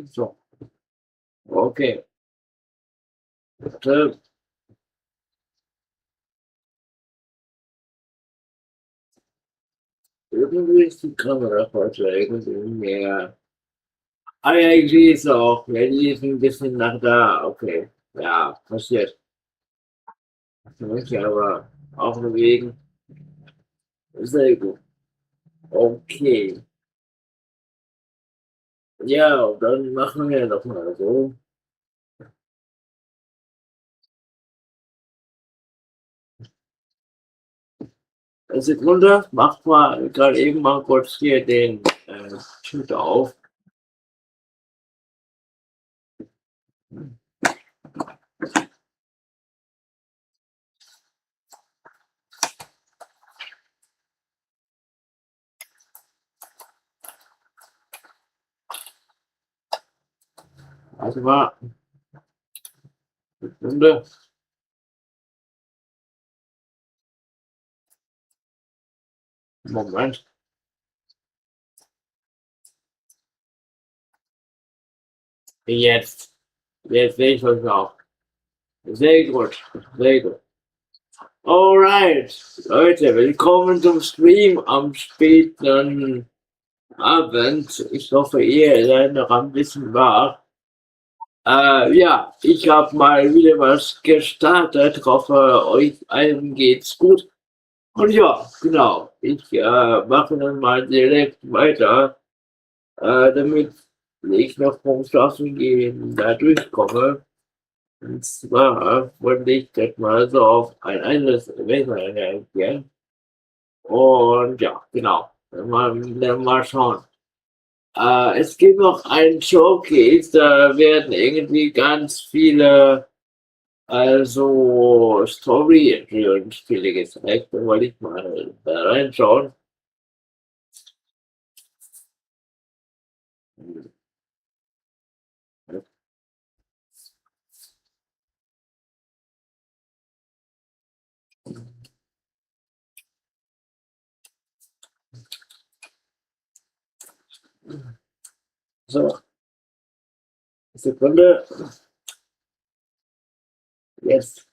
So, okay. Bitte. Irgendwie ist die Kamera heute irgendwie mehr. Ah ja, ich sehe es auch. Ja, die ist ein bisschen nach da. Okay. Ja, passiert. Ich möchte aber auch bewegen. Sehr gut. Okay. Ja, und dann machen wir doch mal so. Eine Sekunde, macht mal gerade eben mal kurz hier den Chat auf. Also mal, Sekunde. Moment. Jetzt. Jetzt sehe ich euch auch. Sehr gut. Sehr gut. Alright. Leute, willkommen zum Stream am späten Abend. Ich hoffe, ihr seid noch ein bisschen wach. Ja, ich habe mal wieder was gestartet. Hoffe, euch allen geht's gut. Und ja, genau. Ich mache dann mal direkt weiter, damit ich noch vom Schlafen gehen da durchkomme. Und zwar wollte ich das mal so auf ein anderes Wetter reagieren. Und ja, genau. Dann mal schauen. Es gibt noch einen Showcase, da werden irgendwie ganz viele Story-Spiele gezeigt. Da wollte ich mal da reinschauen. So, Sekunde. Jetzt.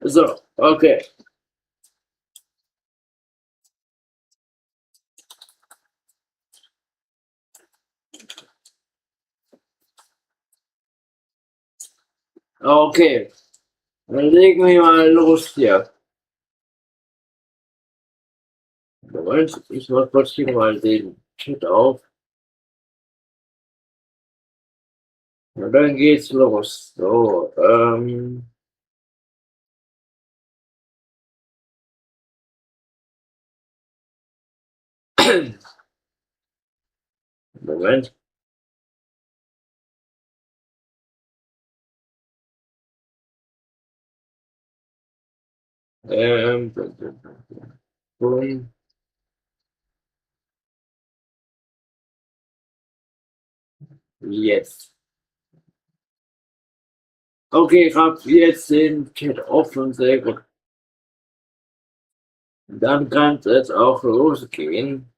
So, okay. Okay. Dann legen wir mal los hier. Moment, ich mach kurz hier mal den Chat auf. Und dann geht's los. So, Moment. Und jetzt. Okay, ich habe jetzt den Chat offen, sehr gut. Dann kann es auch losgehen.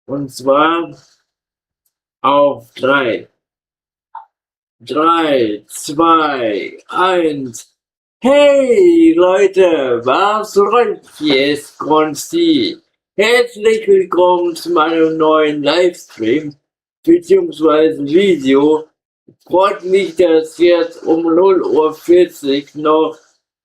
Und zwar auf 3. 3, 2, 1. Hey Leute, was rollt? Hier ist Kons-T. Herzlich willkommen zu meinem neuen Livestream bzw. Video. Freut mich, dass jetzt um 0:40 Uhr noch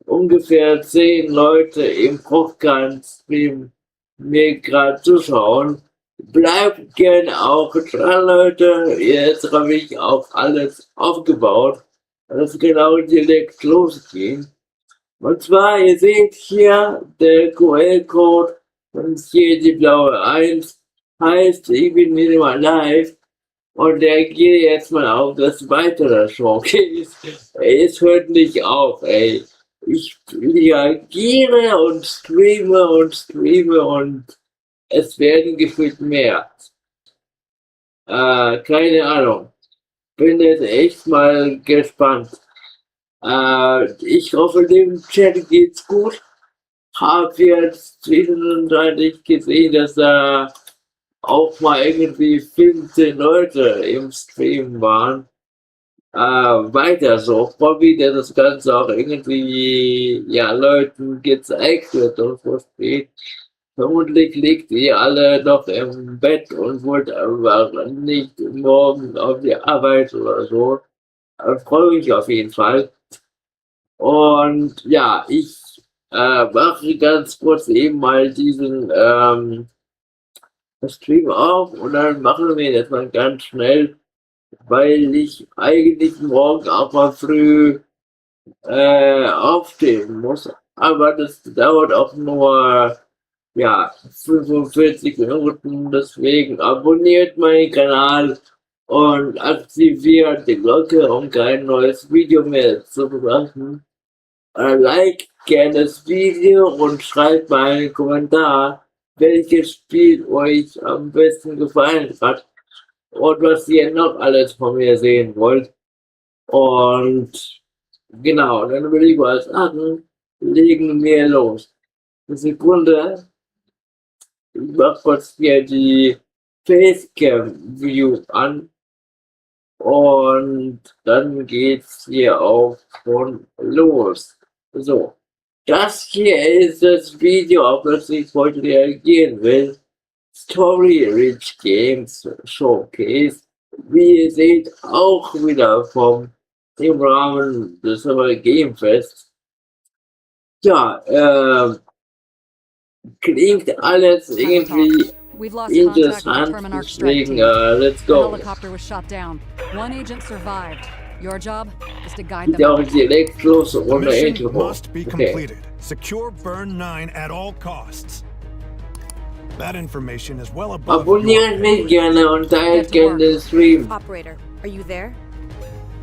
ungefähr 10 Leute im Podcast-Stream mir gerade zuschauen. Bleibt gerne auch dran, Leute. Jetzt habe ich auch alles aufgebaut. Das genau direkt losgehen. Und zwar, ihr seht hier, der QR-Code und hier die blaue 1 heißt, ich bin wieder mal live und der geht jetzt mal auf das weitere Showcase. Ey, es hört nicht auf, ey. Ich reagiere und streame und es werden gefühlt mehr. Keine Ahnung. Bin jetzt echt mal gespannt. Ich hoffe, dem Chat geht's gut. Hab jetzt zwischenzeitlich gesehen, dass da auch mal irgendwie 15 Leute im Stream waren. Weiter so. Hobby, der das Ganze auch irgendwie, ja, Leuten gezeigt wird und versteht. Vermutlich liegt ihr alle noch im Bett und wollt einfach nicht morgen auf die Arbeit oder so. Freue mich auf jeden Fall. Und ja, ich mache ganz kurz eben mal diesen Stream auf und dann machen wir das mal ganz schnell, weil ich eigentlich morgen auch mal früh aufstehen muss. Aber das dauert auch nur ja 45 Minuten. Deswegen abonniert meinen Kanal und aktiviert die Glocke, um kein neues Video mehr zu verpassen. Like gerne das Video und schreibt mal einen Kommentar, welches Spiel euch am besten gefallen hat und was ihr noch alles von mir sehen wollt. Und genau, dann will ich mal sagen, legen wir los. Eine Sekunde, ich mach kurz hier die Facecam View an und dann geht's hier auch schon los. So, das hier ist das Video, auf das ich heute reagieren will. Story Rich Games Showcase. Wie ihr seht, auch wieder im Rahmen des Game Fest. Ja, klingt alles irgendwie interessant, deswegen let's go. Helicopter was shot down. One agent survived. Your job is to guide them. Geht auch direkt los ohne Mission Intro. must be Okay. completed. Secure burn 9 at all costs. That information is well above Abonniert mich gerne und teilt gerne den Stream. Operator, are you there?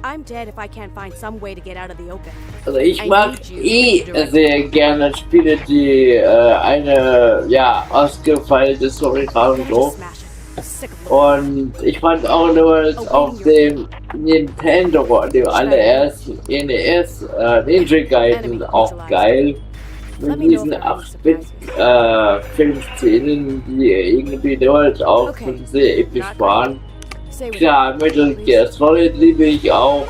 I'm dead if I can't find some way to get out of the open. Also ich mag sehr gerne Spiele, die eine ja ausgefeilte Story haben so. Smash it. Sick of Und ich fand auch nur auf dem Nintendo, dem allerersten NES, Ninja Gaiden auch geil. Mit diesen 8-Bit Filmszenen, die irgendwie dort auch sehr episch waren. Say what Klar, Metal Gear Solid liebe ich auch.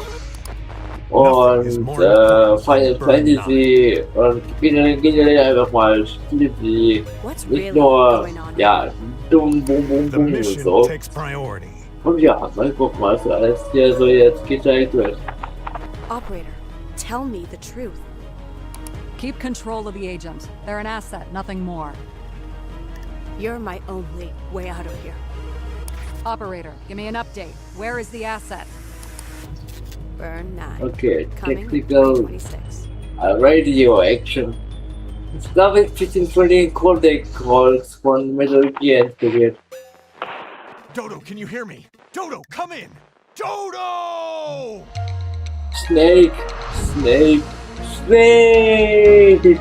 Und Final Fantasy und generell einfach mal Spiele, die What's nicht really nur, going on? ja, dumm, bum, bum, The bum und mission so. takes priority. Und ja, mal gucken, was alles hier so jetzt gezeigt wird. Operator, tell me the truth. Keep control of the agents. They're an asset, nothing more. You're my only way out of here. Operator, give me an update. Where is the asset? Burn 9. Okay, Coming technical 26. Radio Action. Ich glaube, ich bin von den Codec Calls von Metal Gear inspiriert. Dodo, can you hear me? Dodo, come in! Dodo! Snake, Snake, Snake!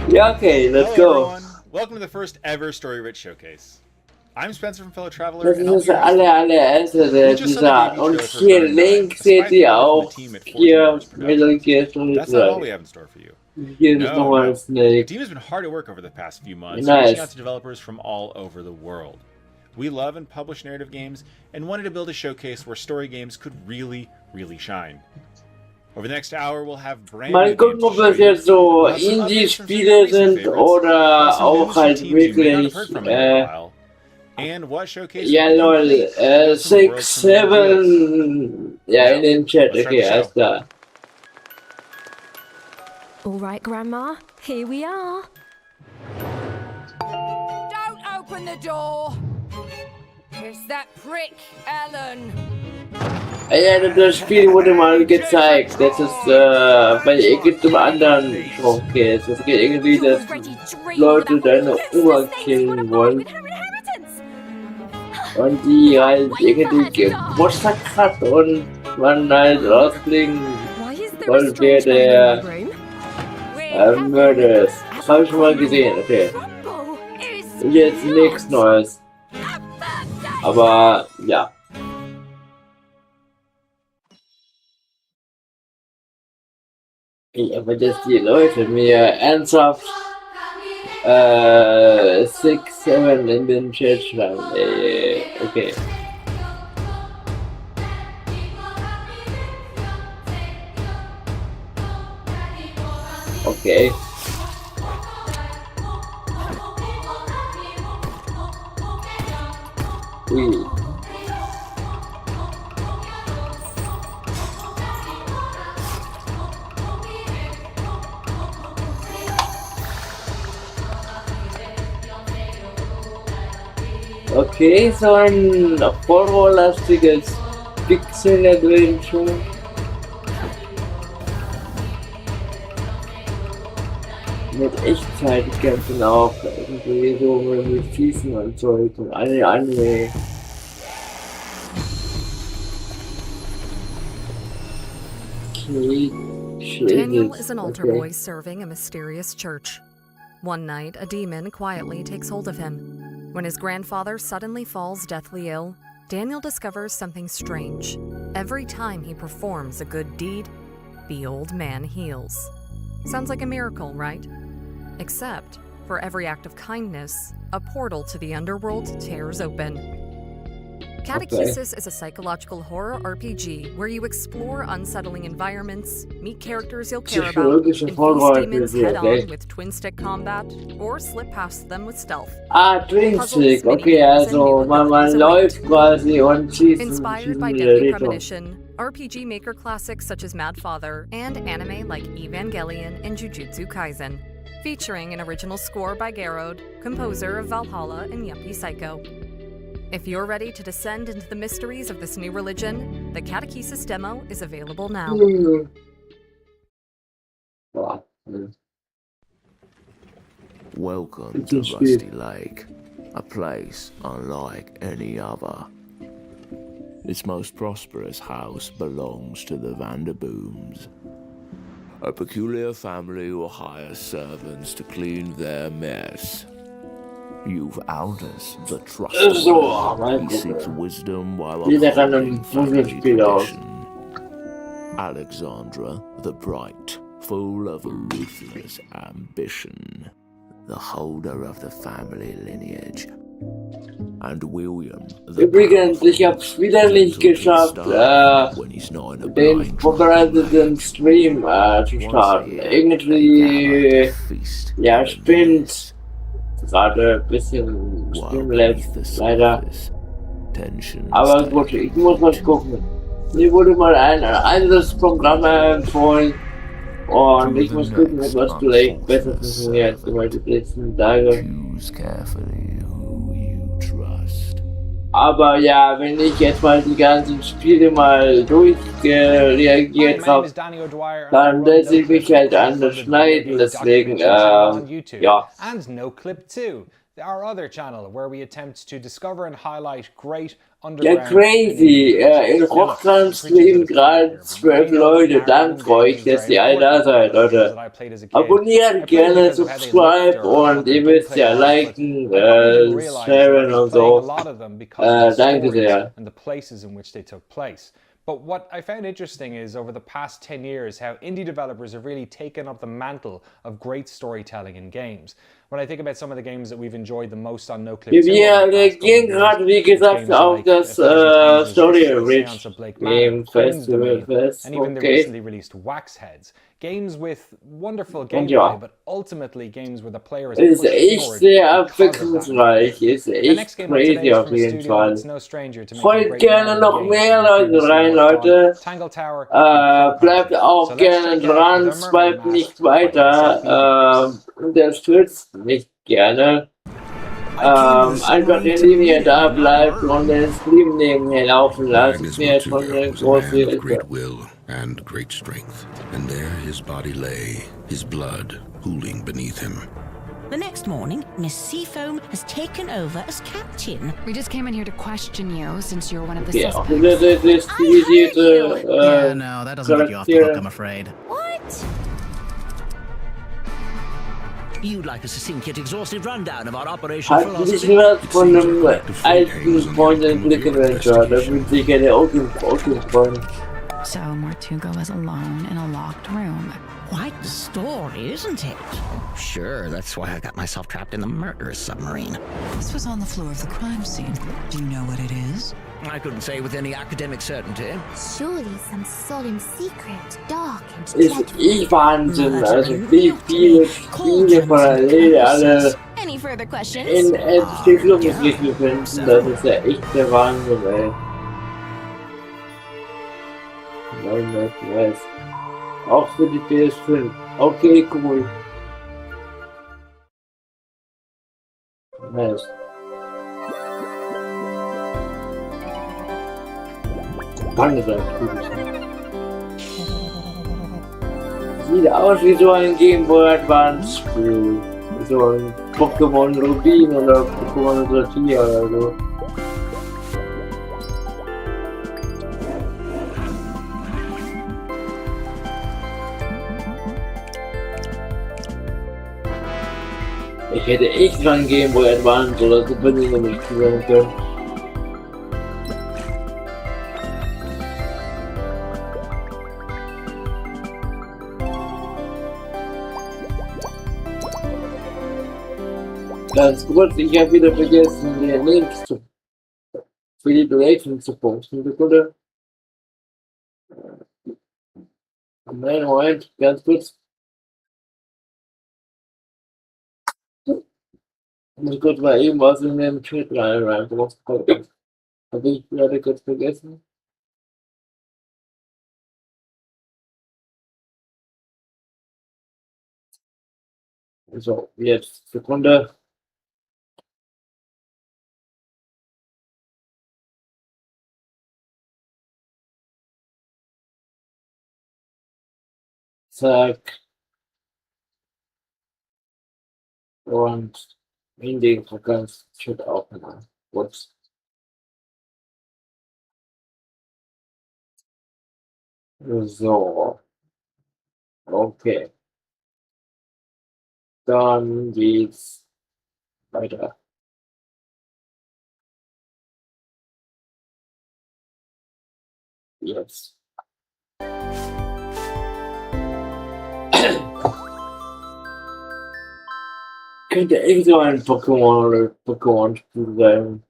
Ja, okay, let's Hello go. everyone. Welcome to the first ever Story Rich Showcase. I'm Spencer from Fellow Traveler. Das and ist I'll das be your host. allererste der dieser. Und hier links seht ihr auch hier Metal Gear Solid That's not all we 3. have in store for you. Hier ist nochmal The Snake. team has been hard at work over the past few months, Nice. reaching out to developers from all over the world. We love and publish narrative games and wanted to build a showcase where story games could really shine. Over the next hour, we'll have brand Mal new gucken, games ob to das show you. jetzt so We'll have some updates from some Indie-Spiele recent sind favorites, oder plus some auch news from halt teams you may not have wirklich, heard from in a while. And what showcase ja will be lol, complete. We've got some 6, worlds from the reveals. 7, ja in den Chat, Let's start okay, the show. alles klar. All right, Grandma, here we are. Don't open the door! It's that prick, Alan. Ja, das Spiel wurde mal gezeigt. Das ist bei irgendeinem anderen Showcase. Es geht irgendwie, dass Leute deine Oma killen wollen. Und die halt irgendwie Geburtstag hat und man halt rauskriegen soll, wer der Mörder ist. Das habe ich schon mal gesehen, okay. Jetzt nichts Neues. Aber ja. Aber dass die Leute mir ernsthaft 6, 7 in den Chat schreiben, okay. Okay. Ui. Okay, so ein horrorlastiges Pixel-Adventure. Mit Echtzeitkämpfen auch, irgendwie so mit Schießen und Zeug und alle Anime. Daniel is an altar boy serving a mysterious church. One night, a demon quietly takes hold of him. When his grandfather suddenly falls deathly ill, Daniel discovers something strange. Every time he performs a good deed, the old man heals. Sounds like a miracle, right? Except, for every act of kindness, a portal to the underworld tears open. Catechesis is a psychological horror RPG where you explore unsettling environments, meet characters you'll care about, and face demons head-on with twin-stick combat, or slip past them with stealth. Ah, Twin-Stick, okay, also man läuft quasi und schießt. Inspired by Deadly Premonition, RPG Maker classics such as Mad Father, and anime like Evangelion and Jujutsu Kaisen, featuring an original score by Garrod, composer of Valhalla and Yuppie Psycho. If you're ready to descend into the mysteries of this new religion, the Catechesis demo is available now. Welcome to Rusty Lake, a place unlike any other. Its most prosperous house belongs to the Vanderbooms, a peculiar family who hire servants to clean their mess. You've Aldous, the trustworthy. He seeks wisdom while upholding family tradition. Alexandra, the bright, full of ruthless ambition, the holder of the family lineage. And William, the Übrigens, ich hab's wieder nicht geschafft, den vorbereiteten Stream zu starten. Irgendwie, ja, spinnt gerade ein bisschen Streamlabs, leider. Aber gut, ich muss mal gucken. Mir wurde mal ein anderes Programm empfohlen und ich muss gucken, ob das vielleicht besser funktioniert, weil die letzten Tage. Aber ja, wenn ich jetzt mal die ganzen Spiele mal durchreagiert habe, dann lässt ich mich halt anders schneiden, deswegen, ja. And NoClip 2, our other channel where we attempt to discover and highlight great Ja, crazy. In Rockland streamen gerade 12 Leute. Danke euch, dass ihr alle da seid, Leute. Abonniert gerne, subscribe und ihr wisst ja, liken, sharen und so. Danke sehr. But what I found interesting is over the past 10 years how indie developers have really taken up the mantle of great storytelling in games. When I think about some of the games that we've enjoyed the most on NoClip 2, wir reagieren gerade, wie gesagt, auf das Story Rich Game Festival Fest. And even the recently released Wax Heads. Games with wonderful gameplay, but ultimately games where the player is echt sehr abwechslungsreich, ist echt crazy auf jeden Fall. Folgt gerne noch mehr Leute rein, Leute. Bleibt auch gerne dran, swipet nicht weiter, unterstützt mich gerne. einfach der Linie da bleibt und den Stream nebenher laufen lassen, ist mir schon eine große Hilfe. Great will and great strength, and there his body lay, his blood pooling beneath him. The next morning, Miss Seafoam has taken over as captain. We just came in here to question you since you're one of the Ja, suspects. das ist stilisierte Yeah, no, that doesn't get you off the hook, I'm afraid. What? You'd like a succinct yet exhaustive rundown of our operation hat sich was von einem alten Freund in Blick Adventure, da fühlt sich ja der Freund. So Martugo was alone in a locked room. Quite the story, isn't it? Sure, that's why I got myself trapped in the murderous submarine. This was on the floor of the crime scene. Do you know what it is? I couldn't say with any academic certainty. Surely some solemn secret, dark and Ist Wahnsinn, also wie viele Spiele parallel alle Any further questions? in Entwicklungsrichtung finden, das ist ja echt der Wahnsinn, ey. Nice. Auch für die PS5. Okay, cool. Nice. Kann das sein? Sieht aus wie so ein Game Boy Advance Spiel. So ein Pokémon Rubin oder Pokémon Hier oder so. Ich hätte echt dran Game Boy Advance oder Super Nintendo nicht spielen können. Ganz kurz, ich habe wieder vergessen, den Links für die Donation zu posten. Sekunde. Moment, ganz kurz. Ich muss kurz mal eben was in den Chat reinbringen. Habe ich gerade kurz vergessen. So, jetzt Sekunde. Zack. Und in den Chat auch mal. Ups. So. Okay. Dann geht's weiter. Jetzt. Könnte echt so ein Pokémon oder Pokémon-Spiel sein.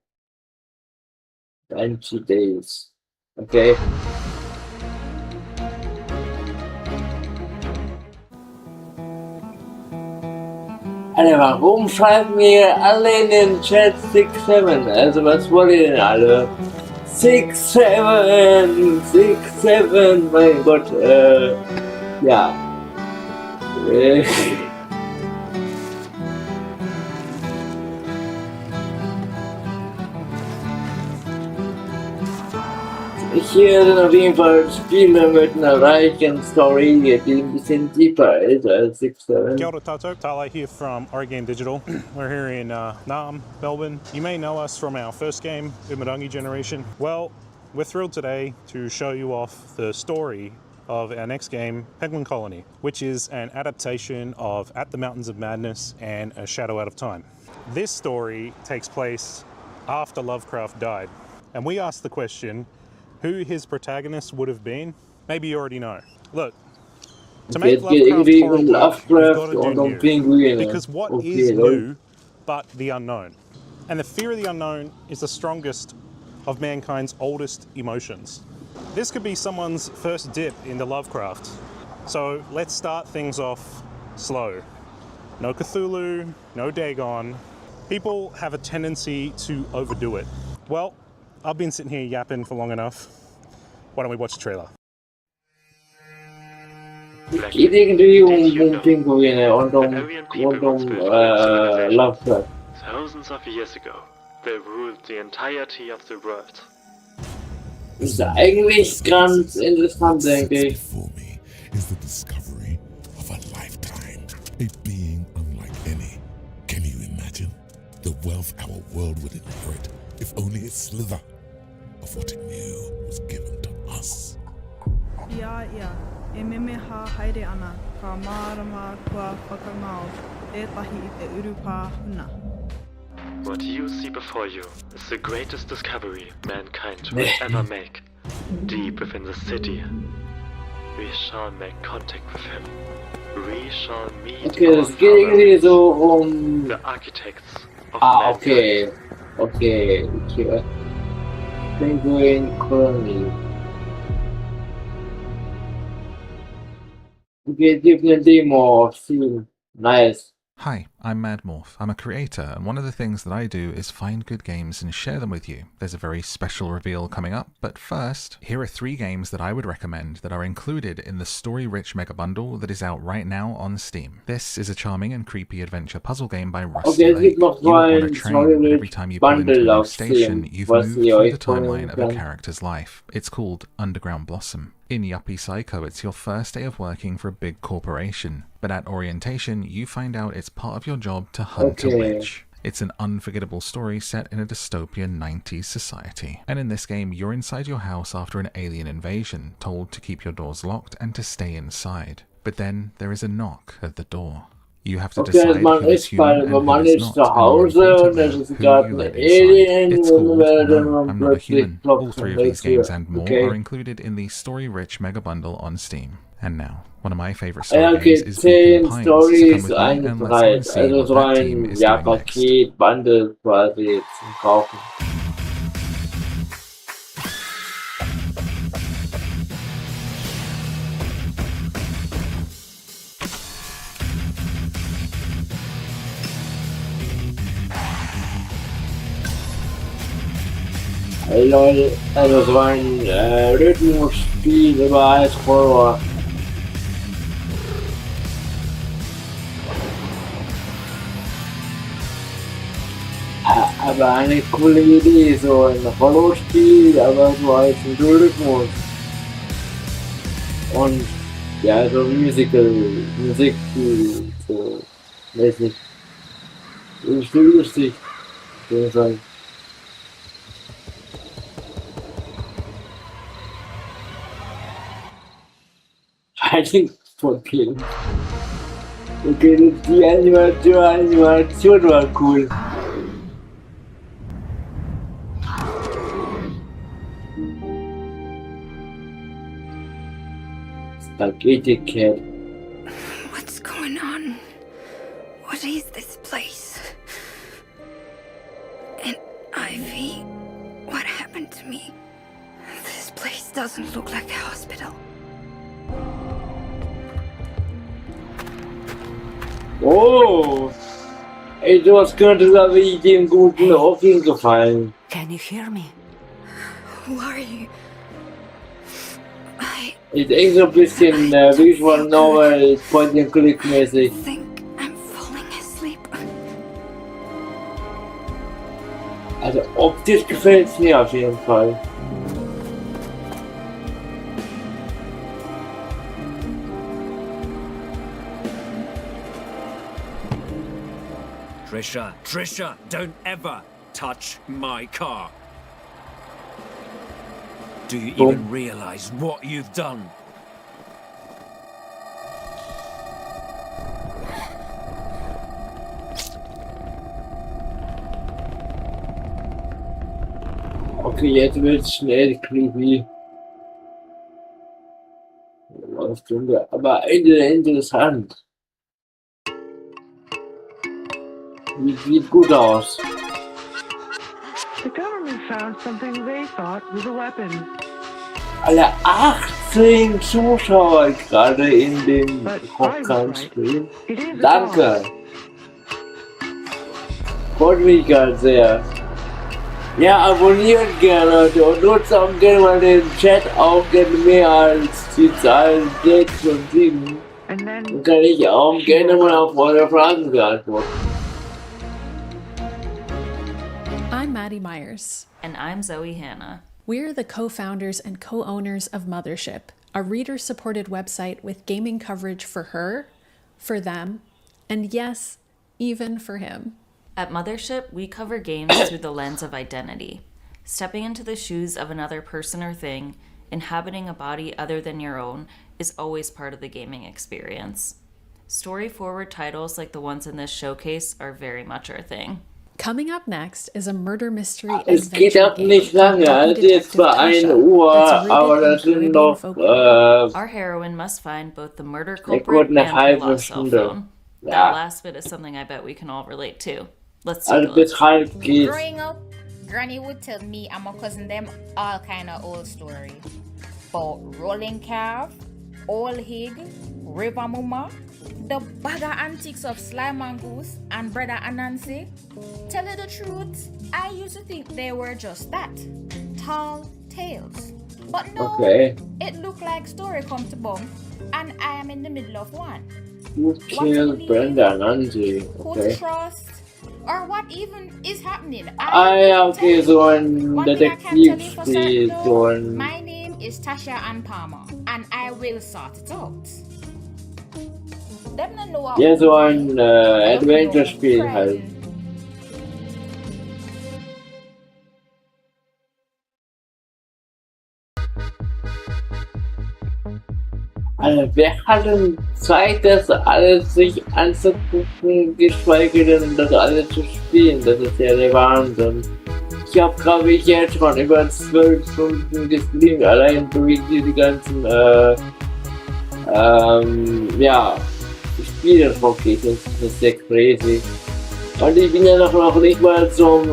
90 Days. Okay. Alter, warum schreiben mir alle in den Chat 6-7? Also was wollen ihr denn alle? 6-7, mein Gott, ja. Hier sind auf jeden Fall Spiele mit einer reichen Story, die ein bisschen tiefer ist als 6-7. Kia ora tātou, Tala here from Game Digital. We're here in Naarm, Melbourne. You may know us from our first game, Umarangi Generation. Well, we're thrilled today to show you off the story of our next game, Penguin Colony, which is an adaptation of At the Mountains of Madness and A Shadow Out of Time. This story takes place after Lovecraft died, and we asked the question, who his protagonist would have been? Maybe you already know. Look, to make Lovecraft horrible, we've got to do new. Because what is new but the unknown? And the fear of the unknown is the strongest of mankind's oldest emotions. This could be someone's first dip into Lovecraft. So let's start things off slow. No Cthulhu, no Dagon. People have a tendency to overdo it. Well, I've been sitting here yapping for long enough. Why don't we watch the trailer? Geht irgendwie um Pinguine und um Lovecraft. Thousands of years ago, they ruled the entirety of the world. Ist eigentlich ganz interessant, denke ich. Is the discovery of a lifetime, a being unlike any. Can you imagine the wealth our world would inherit if only a slither of what it knew was given to us? Ja, e meme ha haere ana, ka marama kua whakamau, etahi I te urupa huna. What you see before you is the greatest discovery mankind will ever make. Deep within the city, we shall make contact with him. We shall meet Okay, das geht irgendwie so the architects of okay. Penguin Colony. Okay, give me a demo. See, nice. Hi, I'm Madmorph. I'm a creator, and one of the things that I do is find good games and share them with you. There's a very special reveal coming up, but first, here are 3 games that I would recommend that are included in the story-rich mega bundle that is out right now on Steam. This is a charming and creepy adventure puzzle game by Rusty Lake. You are on a train, but every time you pull into a new station, you've moved through the timeline of a character's life. It's called Underground Blossom. In Yuppie Psycho, it's your first day of working for a big corporation, but at orientation, you find out it's part of your job to hunt a witch. It's an unforgettable story set in a dystopian 90s society. And in this game, you're inside your house after an alien invasion, told to keep your doors locked and to stay inside. But then there is a knock at the door. You have to decide who is human and who is not, and more importantly, who you let inside. It's called No, I'm Not a Human. All 3 of these games and more are included in the story-rich mega bundle on Steam. And now, one of my favorite story games is Beacon Pines. So come with me and let's see what that team is doing next. Paket-Bundle quasi zum Kaufen. Hey Leute, also es war ein Rhythmusspiel, aber als Horror. Aber eine coole Idee, so ein Horrorspiel, aber so als ein Rhythmus. Und ja, so Musik, so, weiß nicht. Das ist viel lustig, würde ich sagen. Fighting for Kill. Okay, die Animation war cool. Spaghetti Cat. What's going on? What is this place? And Ivy, what happened to me? This place doesn't look like a hospital. Oh! Ey, sowas könnte aber dem guten Hoffing gefallen. Can you hear me? Who are you? Ist echt so ein bisschen Visual Novel, Point-and-Click-mäßig. Also optisch gefällt es mir auf jeden Fall. Trisha, don't ever touch my car. Do you even realize what you've done? Okay, jetzt wird's schnell creepy. Aber interessant. Sieht gut aus. The government found something they thought was a weapon. Alle 18 Zuschauer gerade in dem Hochkant-Stream. Danke. Freut mich gerade sehr. Ja, abonniert gerne Leute und nutzt auch gerne mal den Chat auch gerne mehr als die Zahlen 6 und 7. Dann kann ich auch gerne mal auf eure Fragen beantworten. I'm Maddie Myers. And I'm Zoe Hanna. We're the co-founders and co-owners of Mothership, a reader-supported website with gaming coverage for her, for them, and yes, even for him. At Mothership, we cover games through the lens of identity. Stepping into the shoes of another person or thing, inhabiting a body other than your own, is always part of the gaming experience. Story-forward titles like the ones in this showcase are very much our thing. Coming up next is a murder mystery Es geht ab nicht lange, also jetzt war 1 Uhr, aber das sind noch Our heroine must find both the murder culprit and her lost cell phone. That last bit is something I bet we can all relate to. Let's take a look. Growing up, Granny would tell me and my cousin them all kind of old stories. About rolling calf, old hig, river mama, the bagger antics of Sly Mongoose and Brother Anansi. Tell you the truth, I used to think they were just that, tall tales. But no, it looked like story come to bump, and I am in the middle of one. Who killed Brenda Nancy? Who trust? Or what even is happening? Okay, so ein Detektivspiel, so ein... My name is Tasha Ann Palmer, and I will sort it out. Ja, so ein Adventure-Spiel halt. Also, wer hat denn Zeit, das alles sich anzugucken, geschweige denn das alles zu spielen? Das ist ja der Wahnsinn. Ich habe, glaube ich, jetzt schon über 12 Stunden gestreamt, allein durch diese ganzen, ja, Spiele wirklich, das ist sehr crazy. Und ich bin ja noch nicht mal zum,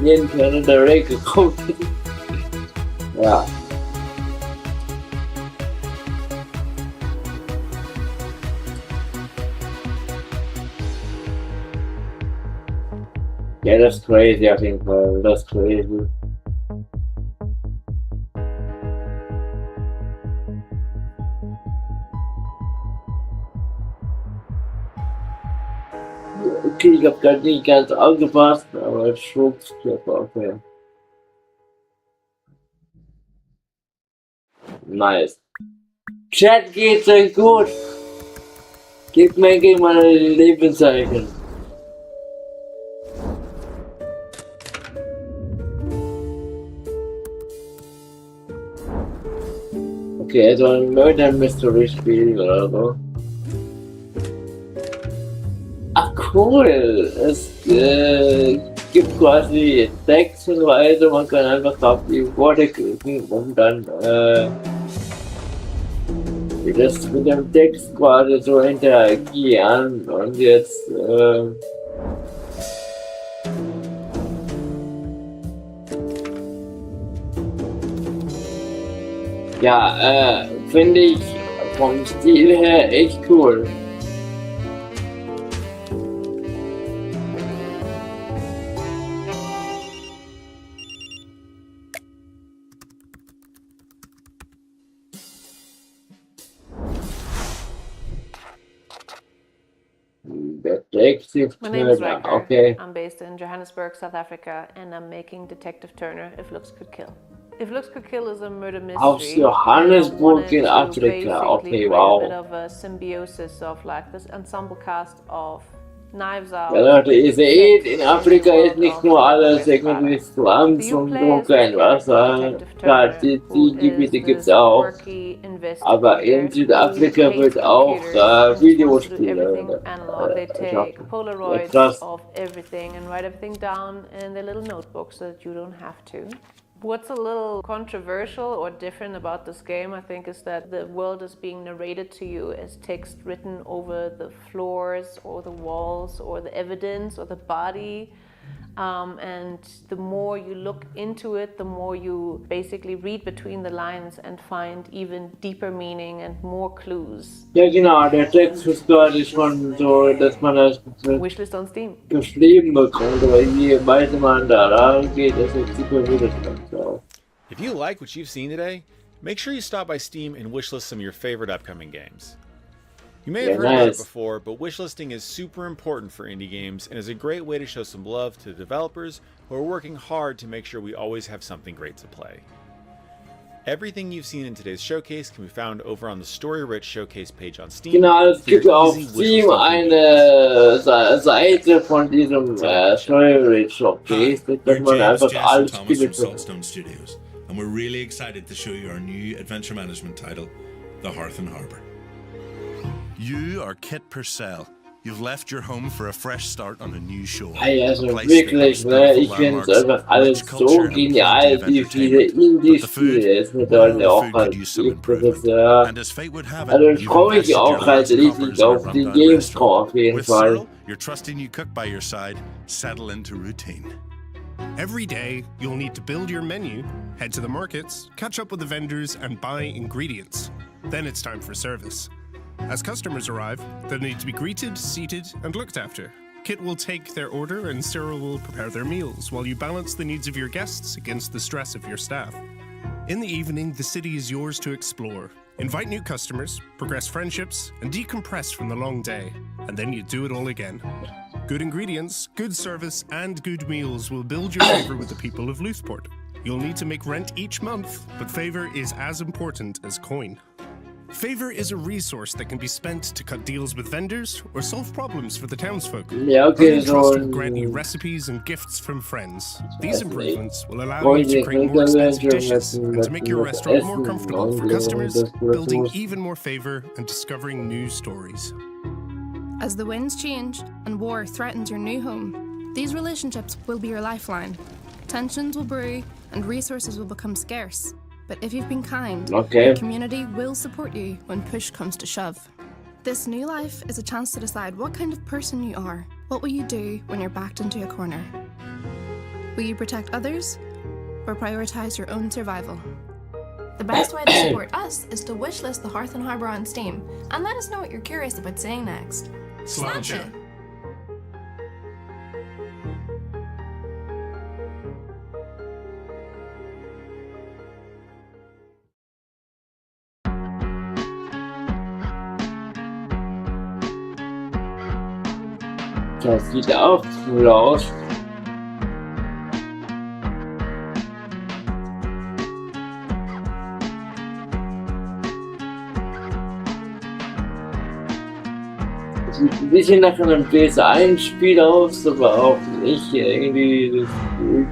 hinterher gekommen. Ja. Ja, das ist crazy auf jeden Fall, das ist crazy. Okay, ich hab gerade nicht ganz aufgepasst, aber es schubst jetzt auch her. Nice. Chat, geht's euch gut? Gebt mir gegen meine Lebenszeichen. Okay, also ein Murder Mystery Spiel oder so. Ach cool, es gibt quasi Texthinweise, man kann einfach auf die Worte klicken und dann das mit dem Text quasi so interagieren und jetzt ja, finde ich vom Stil her echt cool. My name is Riker. Okay. I'm based in Johannesburg, South Africa, and I'm making Detective Turner, If Looks Could Kill. If Looks Could Kill is a murder mystery. Aus Johannesburg in Afrika, okay, wow. A bit of a symbiosis of like this ensemble cast of Knives Out. Ja, Leute, ihr seht, in Afrika ist nicht nur alles irgendwie Slums und so kein Wasser. Klar, die Gebiete gibt es auch. Aber in Südafrika wird auch Videospiele. They take Polaroids of everything and write everything down in their little notebooks so that you don't have to. What's a little controversial or different about this game, I think, is that the world is being narrated to you as text written over the floors or the walls or the evidence or the body. And the more you look into it, the more you basically read between the lines and find even deeper meaning and more clues. Ja genau, der Text ist quasi schon so, dass man das Wishlist on Steam geschrieben bekommt, aber je weiter man da rangeht, das ist super widerstand. So. If you like what you've seen today, make sure you stop by Steam and wishlist some of your favorite upcoming games. You may have heard about it before, but wishlisting is super important for indie games and is a great way to show some love to the developers who are working hard to make sure we always have something great to play. Everything you've seen in today's showcase can be found over on the Story-Rich Showcase page on Steam. Genau, es gibt auf Steam eine Seite von diesem Story-Rich Showcase. Da kann man einfach alle Spiele Saltstone Studios, and we're really excited to show you our new adventure management title, The Hearth and Harbour. You are Kit Purcell. You've left your home for a fresh start on a new shore. Also wirklich, ne, ich finde es einfach alles so genial, wie viele Indie-Spiele es mittlerweile auch halt gibt. Also ich freue mich auch halt richtig auf die Gamescom auf jeden Fall. Your trusty new cook by your side, settle into routine. Every day, you'll need to build your menu, head to the markets, catch up with the vendors, and buy ingredients. Then it's time for service. As customers arrive, they'll need to be greeted, seated, and looked after. Kit will take their order and Cyril will prepare their meals while you balance the needs of your guests against the stress of your staff. In the evening, the city is yours to explore. Invite new customers, progress friendships, and decompress from the long day. And then you do it all again. Good ingredients, good service, and good meals will build your favor with the people of Luthport. You'll need to make rent each month, but favor is as important as coin. Favor is a resource that can be spent to cut deals with vendors or solve problems for the townsfolk. Ja, okay, Trust will grant you recipes and gifts from friends. These improvements will allow you to create more expensive dishes and to make your restaurant more comfortable for customers, building even more favor and discovering new stories. As the winds change and war threatens your new home, these relationships will be your lifeline. Tensions will brew and resources will become scarce. But if you've been kind, your community will support you when push comes to shove. This new life is a chance to decide what kind of person you are. What will you do when you're backed into a corner? Will you protect others or prioritize your own survival? The best way to support us is to wishlist the Hearth and Harbour on Steam and let us know what you're curious about seeing next. Slash it! Das sieht auch cool aus. Sieht ein bisschen nach einem PS1-Spiel aus, aber auch nicht irgendwie cool.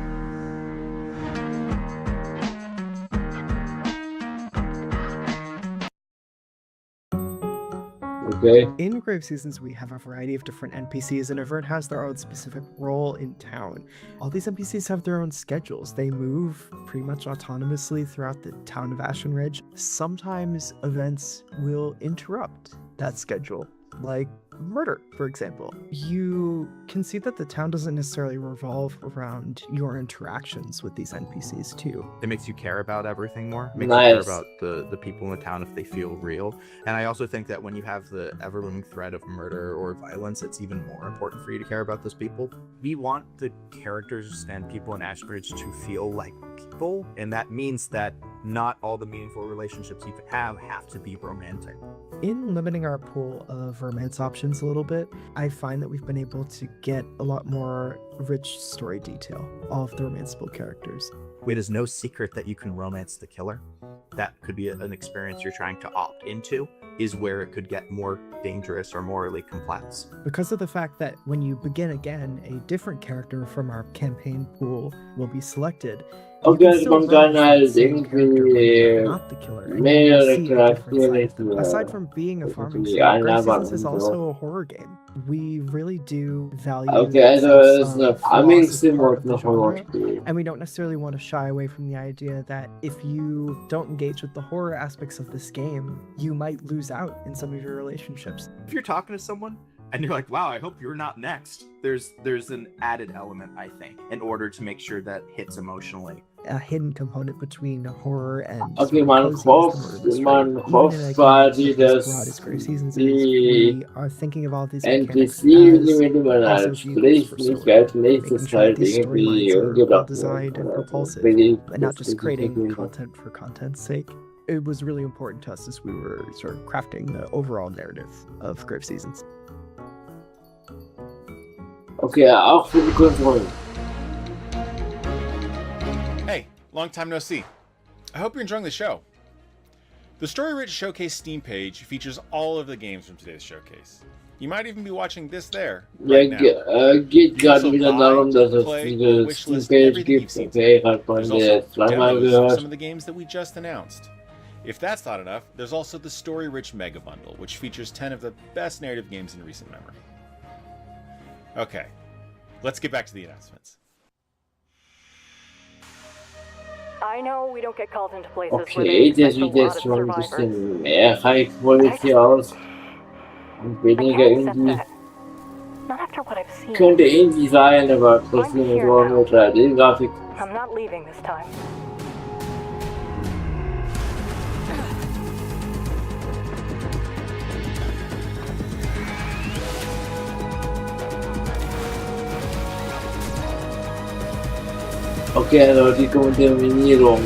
Okay. In Grave Seasons, we have a variety of different NPCs, and everyone has their own specific role in town. All these NPCs have their own schedules. They move pretty much autonomously throughout the town of Ashen Ridge. Sometimes events will interrupt that schedule, like murder, for example. You can see that the town doesn't necessarily revolve around your interactions with these NPCs too. It makes you care about everything more. It makes you care about the people in the town if they feel real. And I also think that when you have the ever-looming threat of murder or violence, it's even more important for you to care about those people. We want the characters and people in Ashbridge to feel like people, and that means that not all the meaningful relationships you have to be romantic. In limiting our pool of romance options a little bit, I find that we've been able to get a lot more rich story detail of the romanceable characters. It is no secret that you can romance the killer. That could be an experience you're trying to opt into, is where it could get more dangerous or morally complex. Because of the fact that when you begin again, a different character from our campaign pool will be selected. Okay, man kann halt irgendwie mehrere Charaktere. Aside from being a farming sim, Grave Seasons is also a horror game. We really do value. Okay, also es ist eine Farming Sim und eine Horror-Spiel. And we don't necessarily want to shy away from the idea that if you don't engage with the horror aspects of this game, you might lose out in some of your relationships. If you're talking to someone and you're like, wow, I hope you're not next, there's an added element, I think, in order to make sure that hits emotionally. A hidden component between horror and okay, man hofft quasi, dass die NPC, mit denen man halt spricht, nicht als nächstes halt irgendwie umgebracht werden. And not just creating content for content's sake. it was really important to us as we were sort of crafting the overall narrative of Grave Seasons. Okay, auch für die Kontrollen. Hey, long time no see. I hope you're enjoying the show. The Story Rich Showcase Steam page features all of the games from today's showcase. You might even be watching this there right now. Geht gerade wieder darum, dass es diese Steam-Page gibt. Okay, hat man jetzt zweimal gehört. Some of the games that we just announced. If that's not enough, there's also the Story Rich Mega Bundle, which features 10 of the best narrative games in recent memory. Okay, let's get back to the announcements. I know we don't get called into places Okay, das sieht jetzt schon ein bisschen mehr High-Quality aus. Und weniger irgendwie. Könnte irgendwie sein, aber trotzdem ist auch nur 3D-Grafik. I'm not leaving this time. Okay, also die Kontaminierung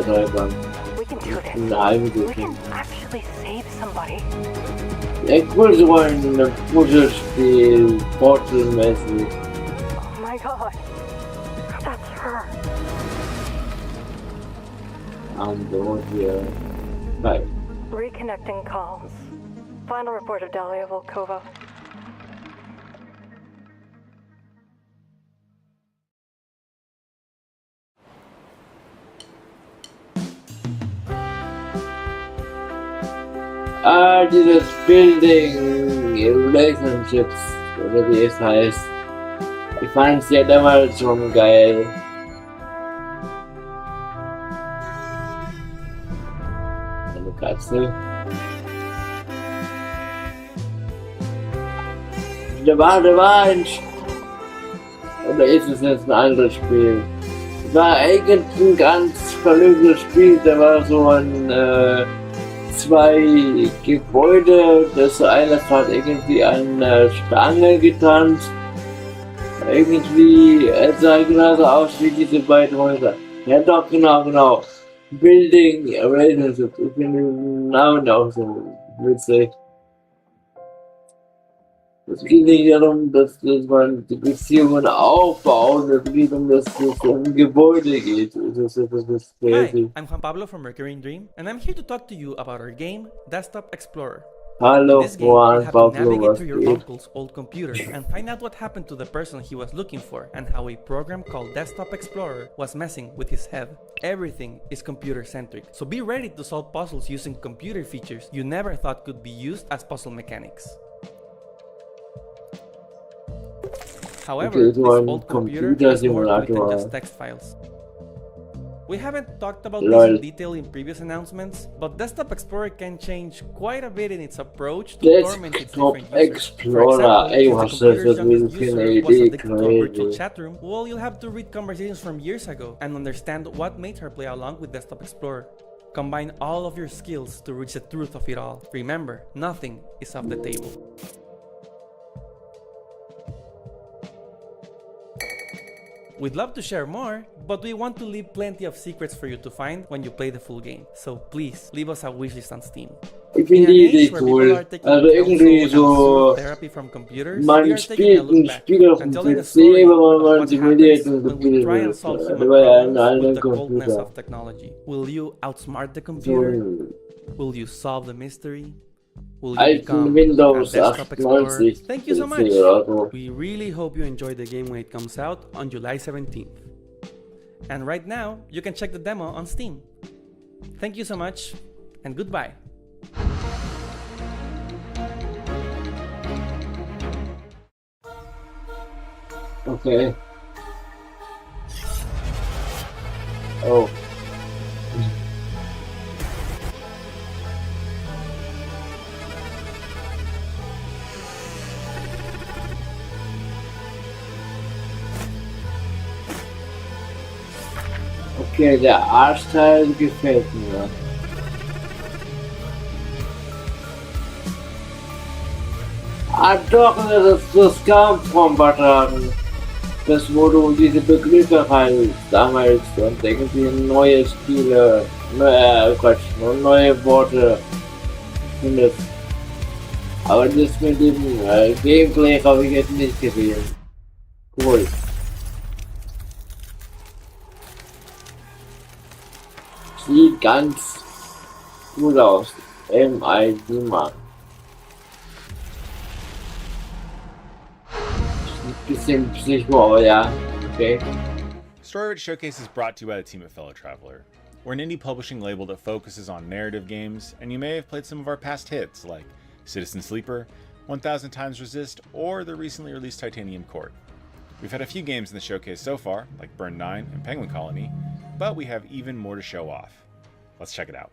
soll man Actually save somebody. Ja, cool, so ein Puzzlespiel, Portal-mäßig. Oh my god, that's her. Und hier. Bye. Reconnecting calls. Final report of Dahlia Volkova. Dieses Building Relationships, oder wie es heißt. Ich fand es ja damals schon geil. Eine Katze. Da war ein... Oder ist es jetzt ein anderes Spiel? War eigentlich ein ganz verlücktes Spiel, da war so ein... zwei Gebäude, das eine hat irgendwie an der Stange getanzt. Irgendwie, es sah genauso aus wie diese beiden Häuser. Ja doch, genau. Building Relationship. Ich finde den Namen auch so witzig. Es geht nicht darum, dass man die Beziehungen aufbaut, es geht um, dass es um Gebäude geht. Das ist crazy. Hi, I'm Juan Pablo from Recurring Dream, and I'm here to talk to you about our game, Desktop Explorer. Hallo, In this game, Juan you have Pablo, to navigate was through your geht? uncle's old computer and find out what happened to the person he was looking for and how a program called Desktop Explorer was messing with his head. Everything is computer-centric, so be ready to solve puzzles using computer features you never thought could be used as puzzle mechanics. However, this old computer has more to it than just text files. We haven't talked about this in detail in previous announcements, but Desktop Explorer can change quite a bit in its approach to torment its different users. For example, if the computer's youngest user was addicted to a virtual chat room, well, you'll have to read conversations from years ago and understand what made her play along with Desktop Explorer. Combine all of your skills to reach the truth of it all. Remember, nothing is off the table. We'd love to share more, but we want to leave plenty of secrets for you to find when you play the full game. So please, leave us a wishlist on Steam. Ich finde die Idee cool. Also irgendwie so, man spielt ein Spiel auf dem PC, wo man simuliert ein Computer. Das war ja ein anderer Computer. Will you outsmart the computer? Will you solve the mystery? Will you become Windows a desktop explorer? 98 Thank you so much. PC. We really hope you enjoy the game when it comes out on July 17th. And right now, you can check the demo on Steam. Thank you so much, and goodbye. Okay. Oh. Okay, der Arschteil gefällt mir. Ah doch, das kam vom Button. Das, wo du diese Begriffe halt damals und irgendwie neue Spiele Quatsch, neue Worte findet. Aber das mit dem Gameplay habe ich jetzt nicht gesehen. Cool. Sieht ganz gut aus. M.I.D. Bisschen Psycho, aber ja. Okay. Story Showcase is brought to you by the team at Fellow Traveler. We're an indie publishing label that focuses on narrative games, and you may have played some of our past hits like Citizen Sleeper, 1000 Times Resist, or the recently released Titanium Court. We've had a few games in the showcase so far, like Burn 9 and Penguin Colony, but we have even more to show off. Let's check it out.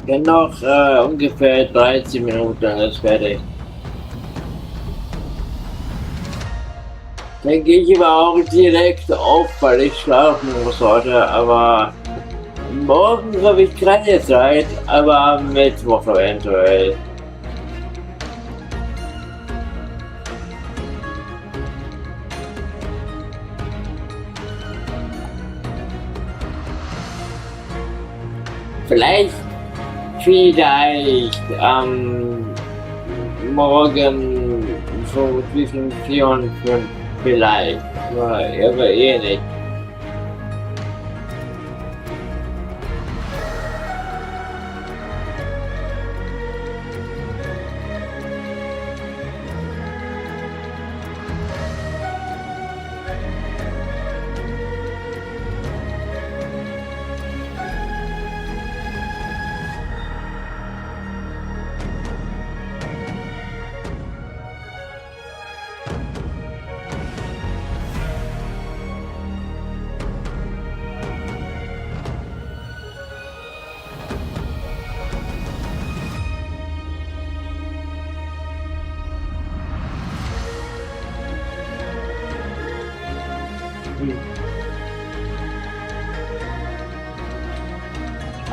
Noch ungefähr 13 Minuten, dann ist fertig. Dann gehe ich aber auch direkt auf, weil ich schlafen muss heute, aber morgen habe ich keine Zeit, aber am Mittwoch eventuell. Vielleicht am Morgen so zwischen 4 und 5 vielleicht, aber eh nicht.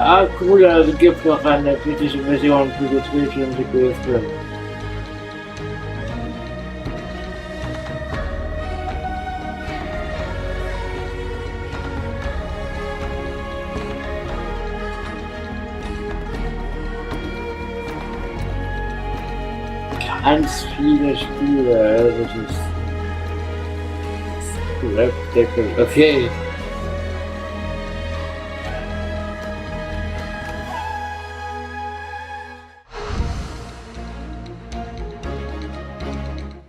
Ah, cool, also gibt noch eine kritische Version für die Twitch und die GoFilm. Ganz viele Spiele, das ist okay.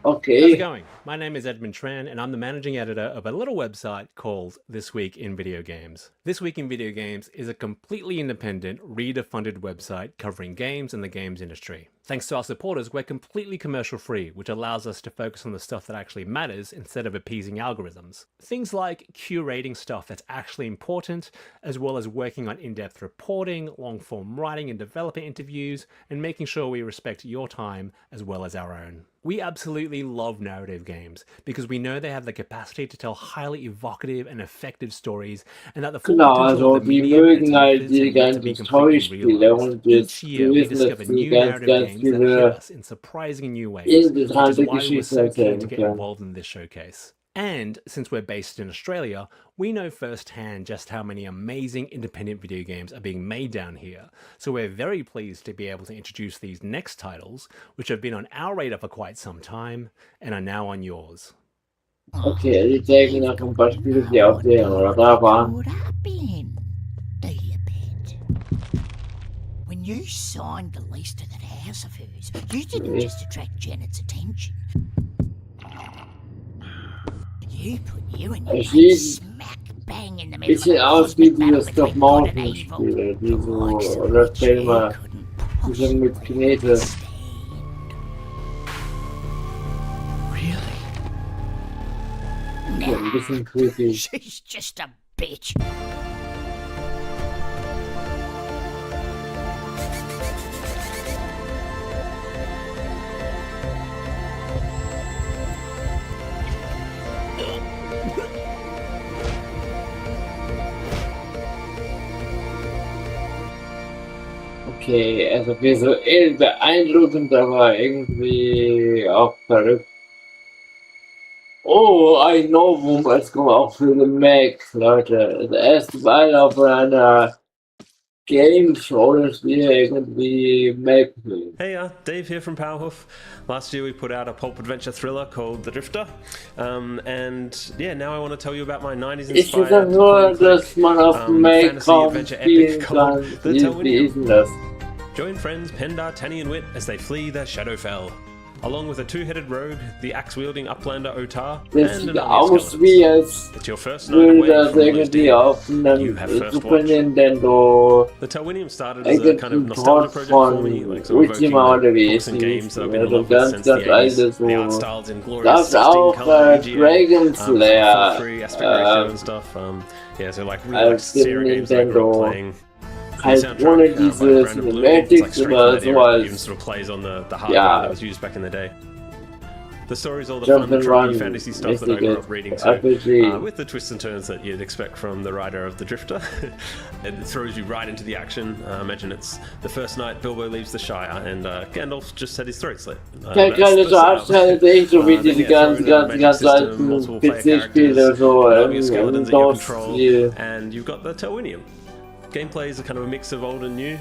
Okay. How's it going? My name is Edmund Tran, and I'm the managing editor of a little website called This Week in Video Games. This Week in Video Games is a completely independent, reader-funded website covering games and the games industry. Thanks to our supporters, we're completely commercial-free, which allows us to focus on the stuff that actually matters instead of appeasing algorithms. Things like curating stuff that's actually important, as well as working on in-depth reporting, long-form writing and developer interviews, and making sure we respect your time as well as our own. We absolutely love narrative games because we know they have the capacity to tell highly evocative and effective stories, and that the full potential of the medium and its benefits to be completely realized. Each year we discover new narrative games that hit us in surprising new ways, which is why we're so keen to get involved in this showcase. And since we're based in Australia, we know firsthand just how many amazing independent video games are being made down here. So we're very pleased to be able to introduce these next titles, which have been on our radar for quite some time and are now on yours. Okay, die zeigen noch ein paar Spiele, die auf der Radar waren. When you signed the lease to that house of hers, you didn't just attract Janet's attention. You put you and your mate smack bang in the middle of the aus wie diese Stop-Motion-Spiele, die so, oder Filme, die sind mit Knete. Ja, ein bisschen creepy. She's just a bitch. Okay, also visuell beeindruckend, aber irgendwie auch verrückt. Oh, I know, worum es kommt auch für den Mac, Leute. Das erste Mal auf einer Game Show, dass wir irgendwie Mac sind. Hey, Dave here from Powerhoof. Last year we put out a pulp adventure thriller called The Drifter, and yeah, now I want to tell you about my 90s Ich inspired sag nur, dass man auf dem Mac fantasy kaum adventure spielen epic kann. called The Wie ist denn das? Join friends Pendar, Tanny and Wit as they flee the Shadowfell. Along with a two-headed rogue, the axe-wielding uplander Otar, Das and sieht an army of aus wie als It's your first night würde away das from irgendwie auf einem You have first Super watch. Nintendo The Telwinium started as a kind of irgendein nostalgia Port project for von me, like sort of evoking Ultima oder the wie books es and games that I've been in also love with since the 80s. altes The art so. styles in glorious Das 16 auch color reagiere, Dragon full Slayer, free aspect ratio and stuff. Yeah, so like really like als dem Sierra games that I grew up Nintendo playing. halt ohne diese Cinematics oder so Even als sort of plays on the hardware ja, that was used back in the day. The story's all the Jump fun, and tricky run, fantasy stuff that I grew up reading RPG. too, with the twists and turns that you'd expect from the writer of The Drifter. It throws you right into the action. Imagine it's the first night Bilbo leaves the Shire and Gandalf just had his throat slit. Kann keine so Abteile sehen, so wie diese ganzen alten PC-Spiele, so DOS-Spiel. And you've got the Telwinium. Gameplay is a kind of a mix of old and new.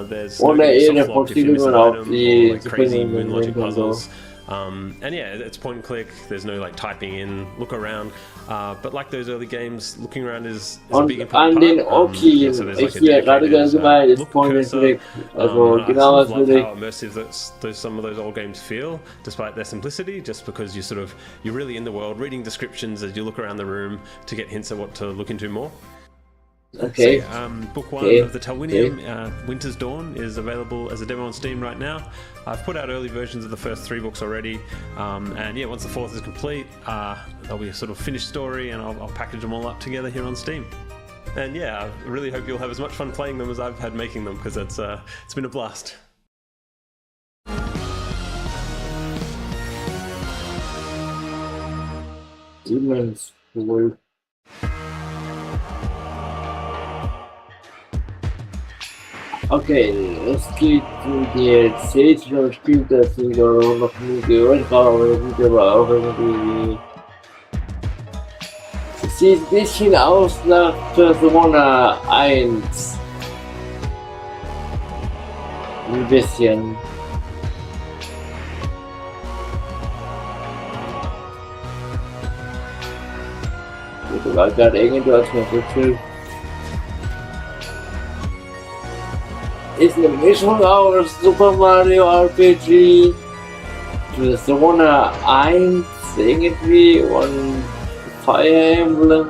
There's Ohne no eine soft lock if you miss an Portierungen auf item, die or like crazy Super moon logic Nintendo. puzzles. And yeah, it's point and click. There's no like typing in, look around. But like those early games, looking around is a big Und important an den part. Oki, So there's ich like a hier gerade ganz dedicated gemeint, ist look Point and cursor. Click. Also And I genau sort of was love will ich. how immersive some of those old games feel, despite their simplicity, just because you're really in the world, reading descriptions as you look around the room to get hints at what to look into more. Okay. So, book one Okay. of the Telwinium, Winter's Dawn, is available as a demo on Steam right now. I've put out early versions of the first 3 books already, and yeah, once the 4th is complete, there'll be a sort of finished story, and I'll package them all up together here on Steam. And yeah, I really hope you'll have as much fun playing them as I've had making them, because it's been a blast. Demons wohl. Okay, es geht um die DLC von Spiel, das ich noch nie gehört habe, aber das sieht aber auch irgendwie. Sieht ein bisschen aus nach Persona 1. Ein bisschen. Ich war gerade irgendwas noch ist eine Mischung aus Super Mario RPG, Persona 1 irgendwie und Fire Emblem.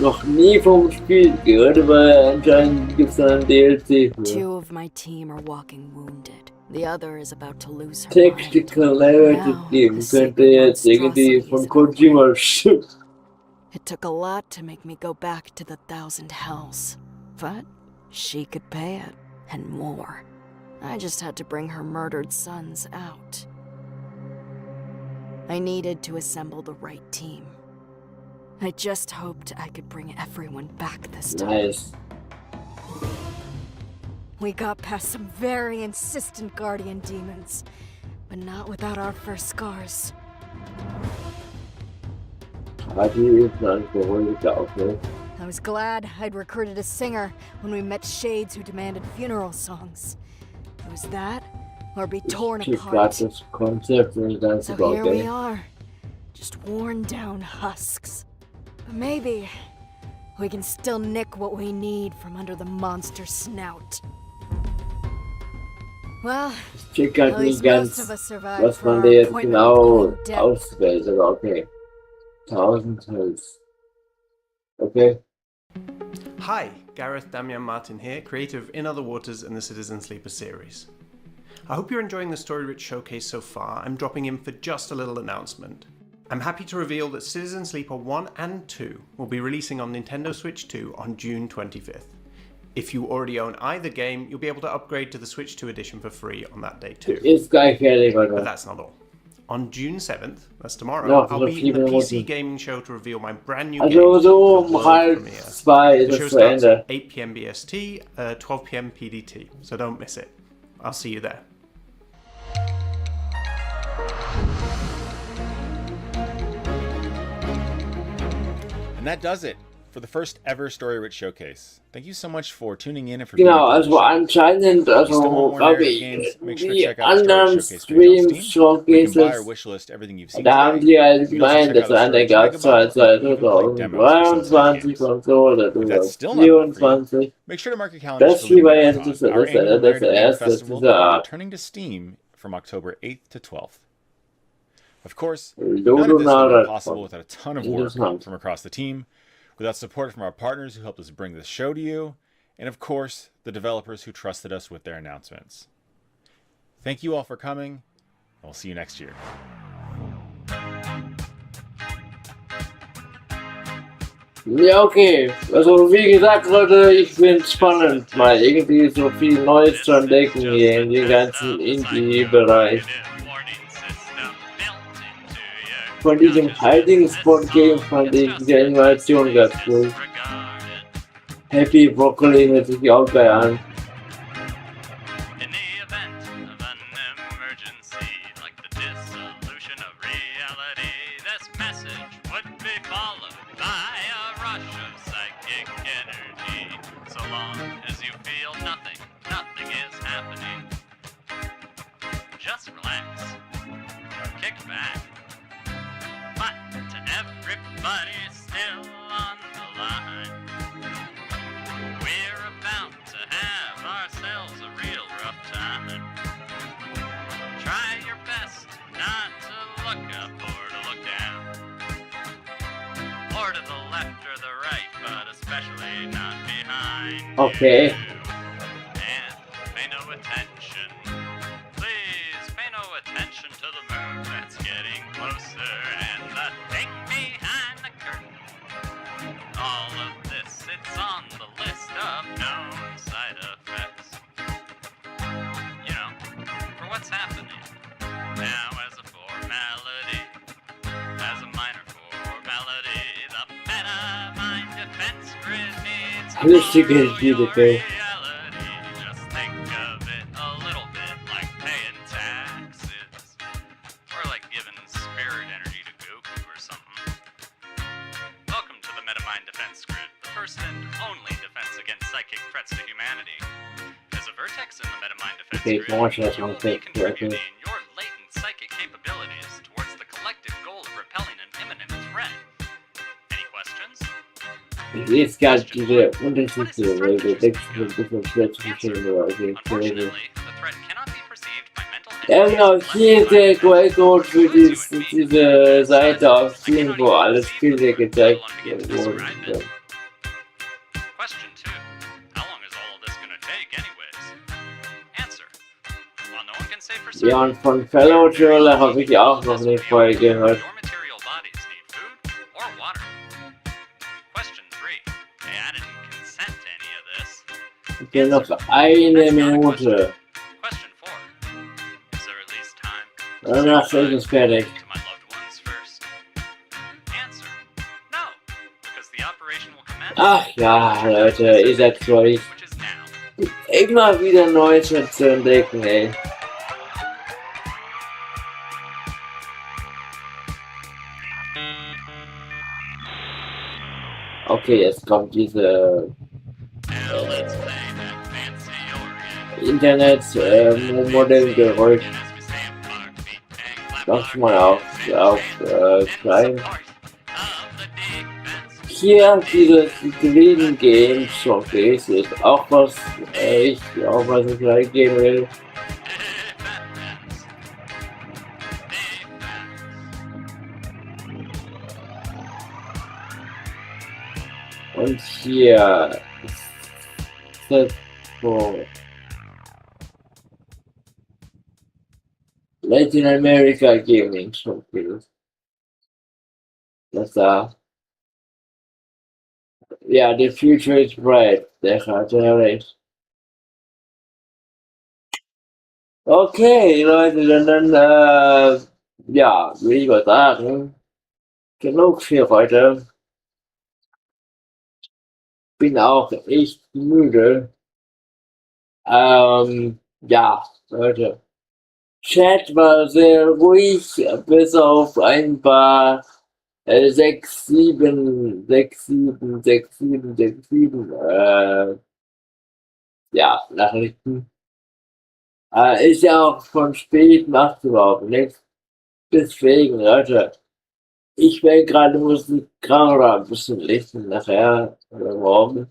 Noch nie vom Spiel gehört, aber anscheinend gibt es da ein DLC für. 2 of my team are walking wounded. The other is about to lose her Tactical Narrative Game könnte jetzt irgendwie von Kojima stimmen. It took a lot to make me go back to the 1,000 hells. But she could pay it, and more. I just had to bring her murdered sons out. I needed to assemble the right team. I just hoped I could bring everyone back this time. Nice. We got past some very insistent guardian demons, but not without our first scars. Party ist ein Alkoholiker auch, ne? I was glad I'd recruited a singer when we met shades who demanded funeral songs. It was that, or be torn Ich apart. das Konzept und dann So überhaupt here we nicht. are, just worn down husks. But maybe we can still nick what we need from under the monster's snout. Well, Ich check halt at nicht least ganz, most of us survived was for man our da jetzt appointment genau with Queen Death. auswählt, aber okay. 1000 Hals. Okay. Hi, Gareth Damian Martin here, creator of In Other Waters and the Citizen Sleeper series. I hope you're enjoying the story-rich showcase so far. I'm dropping in for just a little announcement. I'm happy to reveal that Citizen Sleeper 1 and 2 will be releasing on Nintendo Switch 2 on June 25th. If you already own either game, you'll be able to upgrade to the Switch 2 edition for free on that day too. Ist gleich fertig, oder? But that's not all. On June 7th, that's tomorrow, Ja, I'll so be in the 4 PC Minuten. Gaming Show to reveal my brand new game, Also so the um world halb premiere. 2 The ist show es zu starts Ende. at 8 p.m. BST, 12 p.m. PDT, so don't miss it. I'll see you there. And that does it for the first ever Story Rich Showcase. Thank you so much for tuning in and for Genau, being a part of the also show. anscheinend, If you still want also more glaube narrative ich, games, make sure to die check out the Story anderen Rich Showcase page on Steam. Where you can buy or Stream-Showcases, wishlist everything you've seen da haben today. die halt You can also gemeint, check out dass the an Story der Rich Mega Bundle, Gastzeit and even play demos for some of those 2023 games. Konsole If that's still not enough for you, 24. make sure to mark your calendars Das for hier war Lunar jetzt Con, das, our annual das narrative game erste festival dieser that will be Art. returning to Steam from October 8th to 12th. Of course, none of this would have Ludonara been possible without a ton of work Interessant. from across the team, without support from our partners who helped us bring this show to you, and of course, the developers who trusted us with their announcements. Thank you all for coming, and we'll see you next year. Ja, okay. Also wie gesagt, Leute, ich finde es spannend, mal irgendwie so viel Neues zu entdecken hier in den ganzen Indie-Bereich. Von diesem Hiding-Spot-Game fand ich die Animation ganz cool. Happy Broccoli hört sich auch geil an. Just relax. Kick back. But to everybody still on the line, we're about to have ourselves a real rough time. Try your best not to look up or to look down, or to the left or the right, but especially not behind. Okay. And pay no attention. Please pay no attention to the moon that's getting closer and the thing behind the curtain. All of this, it's on the list of known side effects. You know, for what's happening. Now as a formality, as a minor formality, the meta mind defense grid needs Richtige Spiele, okay. just think of it a little bit like paying taxes, or like giving spirit energy to Goku or something. Welcome to the Metamind Defense Grid, the first and only defense against psychic threats to humanity. As a vertex in the Metamind Defense Okay, Grid, comment ça you will sur be le contributing your latent psychic capabilities towards the collective goal of repelling an imminent threat. Any questions? Ich sehe es gar nicht, diese Unterschiede, weil der Text ist ein bisschen schwer zu verstehen, aber okay, crazy. Ja genau, hier ist der QR-Code für diese Seite auf Steam, wo alle Spiele gezeigt wurden. Ja. Question 2. How long is all of this gonna take anyways? Answer. While no one can say for certain, Ja, und von Fellow Journal habe ich auch noch nicht vorher gehört. your material bodies need food or water. Question 3. Hey, I didn't consent to any of this. Okay, noch eine Minute. Question 4. Is there at least time Danach ist es fertig. to my loved ones first? Answer. No, because the operation will commence. Ach ja, Leute, ihr seid treu. Immer wieder Neues zu entdecken, ey. Okay, jetzt kommt diese Internetmodellgeräusch. Mach mal auf klein. Hier dieses Green Game Showcase ist auch was ich gleich geben will. Und hier ist das so Latin America Gaming Showcase. Das da. Ja, the future is bright. Der hatte ja recht. Okay, Leute, dann ja, will ich mal sagen, genug für heute. Bin auch echt müde. Ja, Leute. Chat war sehr ruhig, bis auf ein paar 6, 7, 6, 7, 6, 7, 6, 7, ja, Nachrichten. Ist ja auch von spät, macht überhaupt nichts. Deswegen, Leute, ich will gerade Musik oder ein bisschen richten nachher oder morgen.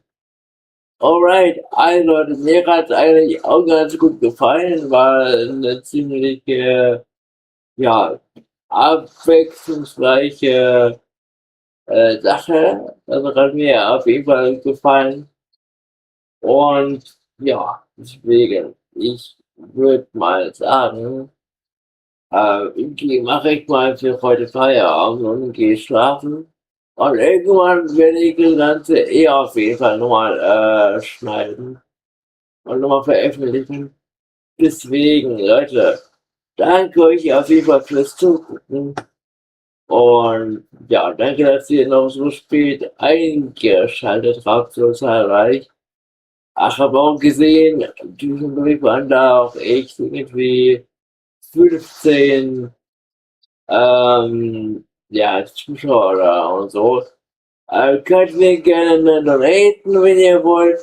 Alright, also Leute, mir hat es eigentlich auch ganz gut gefallen, war eine ziemliche, ja, abwechslungsreiche Sache. Also hat mir auf jeden Fall gefallen. Und ja, deswegen, ich würde mal sagen, mache ich mal für heute Feierabend und gehe schlafen. Und irgendwann werde ich das Ganze auf jeden Fall nochmal schneiden und nochmal veröffentlichen. Deswegen, Leute, danke euch auf jeden Fall fürs Zugucken. Und ja, danke, dass ihr noch so spät eingeschaltet habt, so zahlreich. Ach, habe auch gesehen, zwischendurch waren da auch echt irgendwie 15 ja, Zuschauer da und so. Könnt mir gerne donaten, wenn ihr wollt.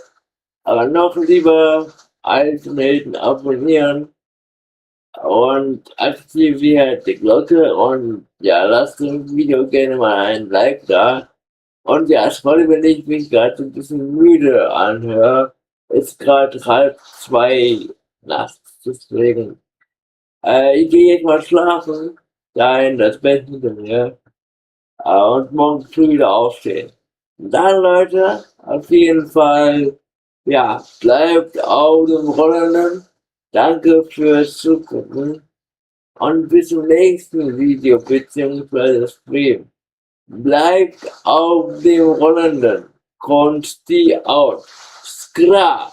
Aber noch lieber als donaten abonnieren. Und aktiviert die Glocke und ja, lasst dem Video gerne mal ein Like da. Und ja, sorry, wenn ich mich gerade ein bisschen müde anhöre. Ist gerade 1:30 nachts, deswegen. Ich gehe jetzt mal schlafen, da in das Bett hinter mir. Und morgen früh wieder aufstehen. Dann, Leute, auf jeden Fall, ja, bleibt auf dem Rollenden. Danke fürs Zugucken. Und bis zum nächsten Video bzw. Stream. Bleibt auf dem Rollenden. Konst die out. Skra.